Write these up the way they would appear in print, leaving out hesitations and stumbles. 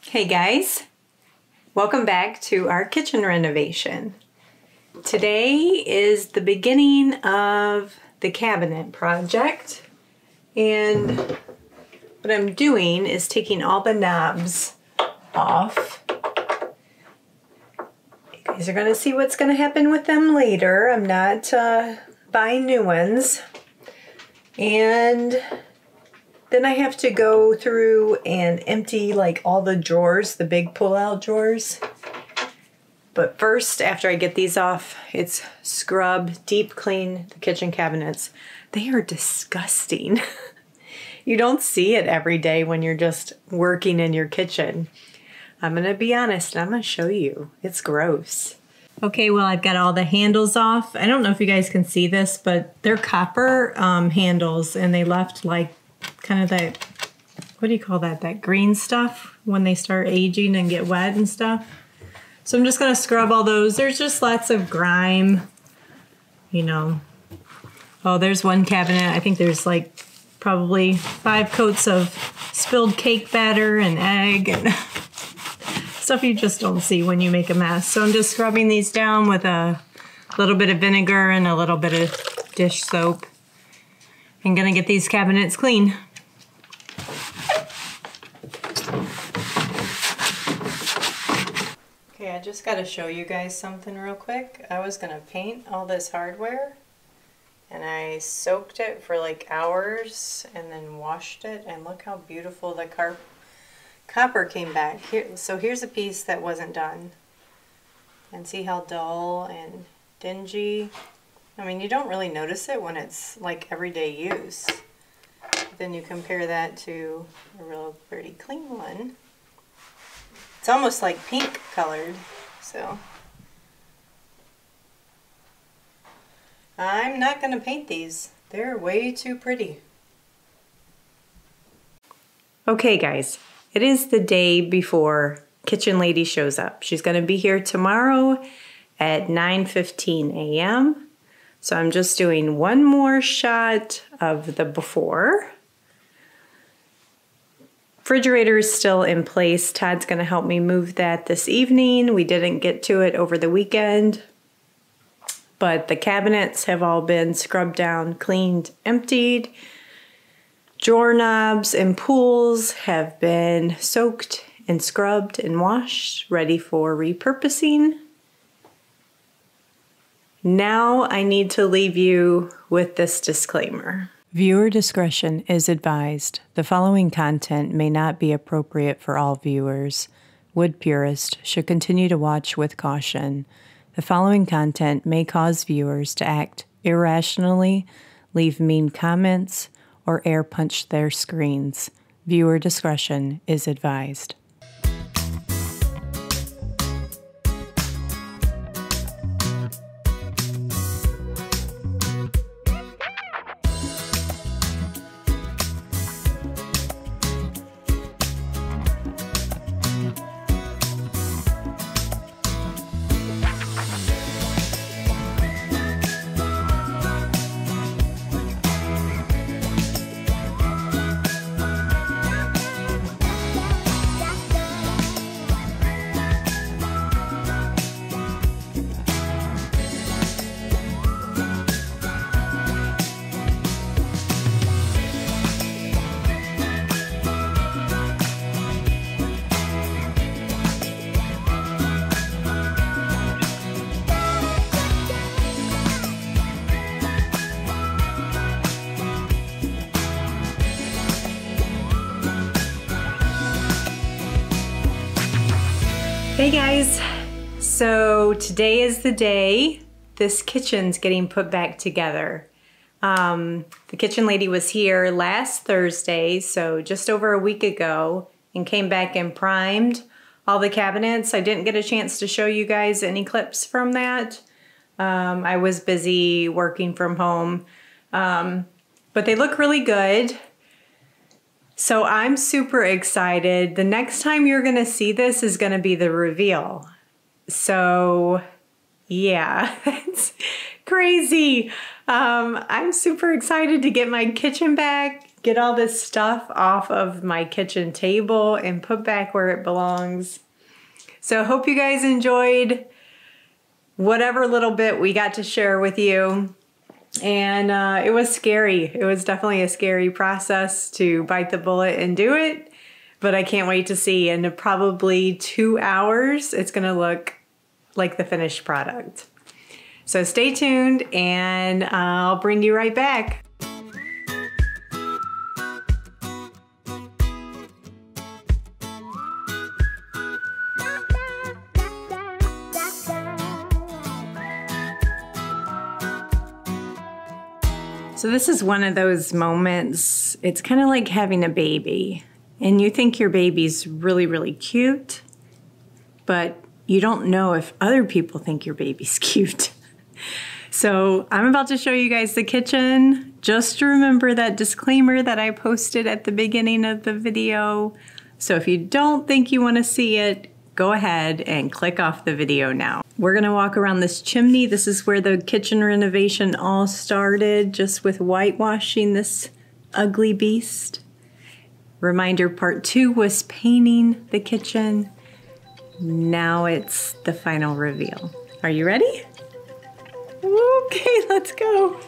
Hey guys, welcome back to our kitchen renovation. Today is the beginning of the cabinet project, and what I'm doing is taking all the knobs off. You guys are going to see what's going to happen with them later. I'm not buying new ones. And then I have to go through and empty like all the drawers, the big pull-out drawers. But first, after I get these off, it's scrub, deep clean the kitchen cabinets. They are disgusting. You don't see it every day when you're just working in your kitchen. I'm gonna be honest, and I'm gonna show you. It's gross. Okay, well, I've got all the handles off. I don't know if you guys can see this, but they're copper handles, and they left like kind of that, what do you call that? That green stuff when they start aging and get wet and stuff. So I'm just gonna scrub all those. There's just lots of grime, you know. Oh, there's one cabinet. I think there's like probably 5 coats of spilled cake batter and egg and stuff you just don't see when you make a mess. So I'm just scrubbing these down with a little bit of vinegar and a little bit of dish soap. I'm gonna get these cabinets clean. Okay, I just gotta show you guys something real quick. I was gonna paint all this hardware, and I soaked it for like hours and then washed it, and look how beautiful the copper came back. So here's a piece that wasn't done. And see how dull and dingy? I mean, you don't really notice it when it's like everyday use. Then you compare that to a real pretty clean one. It's almost like pink colored, so. I'm not gonna paint these. They're way too pretty. Okay guys, it is the day before Kitchen Lady shows up. She's gonna be here tomorrow at 9:15 a.m. So I'm just doing one more shot of the before. Refrigerator is still in place. Todd's gonna help me move that this evening. We didn't get to it over the weekend, but the cabinets have all been scrubbed down, cleaned, emptied. Drawer knobs and pulls have been soaked and scrubbed and washed, ready for repurposing. Now I need to leave you with this disclaimer. Viewer discretion is advised. The following content may not be appropriate for all viewers. Wood purists should continue to watch with caution. The following content may cause viewers to act irrationally, leave mean comments, or air punch their screens. Viewer discretion is advised. Hey guys, so today is the day this kitchen's getting put back together. The kitchen lady was here last Thursday, so just over a week ago, and came back and primed all the cabinets. I didn't get a chance to show you guys any clips from that. I was busy working from home, but they look really good. So I'm super excited. The next time you're gonna see this is gonna be the reveal. So yeah, it's crazy. I'm super excited to get my kitchen back, get all this stuff off of my kitchen table and put back where it belongs. So I hope you guys enjoyed whatever little bit we got to share with you. And it was scary. It was definitely a scary process to bite the bullet and do it. But I can't wait to see. In probably 2 hours, it's gonna look like the finished product. So stay tuned and I'll bring you right back. So this is one of those moments, it's kind of like having a baby. And you think your baby's really, really cute, but you don't know if other people think your baby's cute. So I'm about to show you guys the kitchen. Just remember that disclaimer that I posted at the beginning of the video. So if you don't think you want to see it, go ahead and click off the video now. We're gonna walk around this chimney. This is where the kitchen renovation all started, just with whitewashing this ugly beast. Reminder, part 2 was painting the kitchen. Now it's the final reveal. Are you ready? Okay, let's go.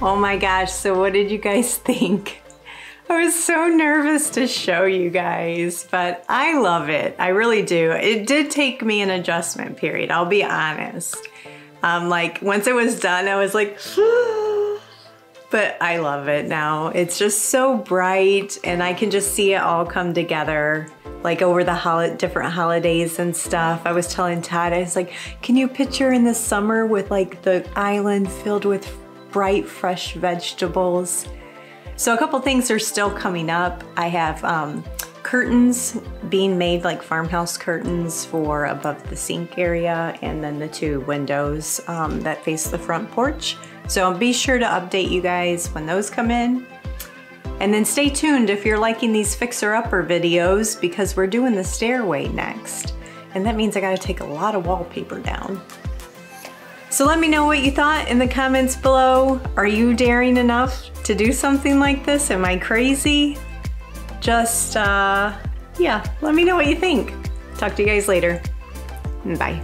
Oh my gosh, so what did you guys think? I was so nervous to show you guys, but I love it. I really do. It did take me an adjustment period, I'll be honest. Like once it was done, I was like, but I love it now. It's just so bright and I can just see it all come together. Like over the different holidays and stuff. I was telling Todd, I was like, can you picture in the summer with like the island filled with bright, fresh vegetables? So a couple things are still coming up. I have curtains being made, like farmhouse curtains for above the sink area, and then the 2 windows that face the front porch. So I'll be sure to update you guys when those come in. And then stay tuned if you're liking these fixer-upper videos, because we're doing the stairway next. And that means I gotta take a lot of wallpaper down. So let me know what you thought in the comments below. Are you daring enough to do something like this? Am I crazy? Just, yeah, let me know what you think. Talk to you guys later. Bye.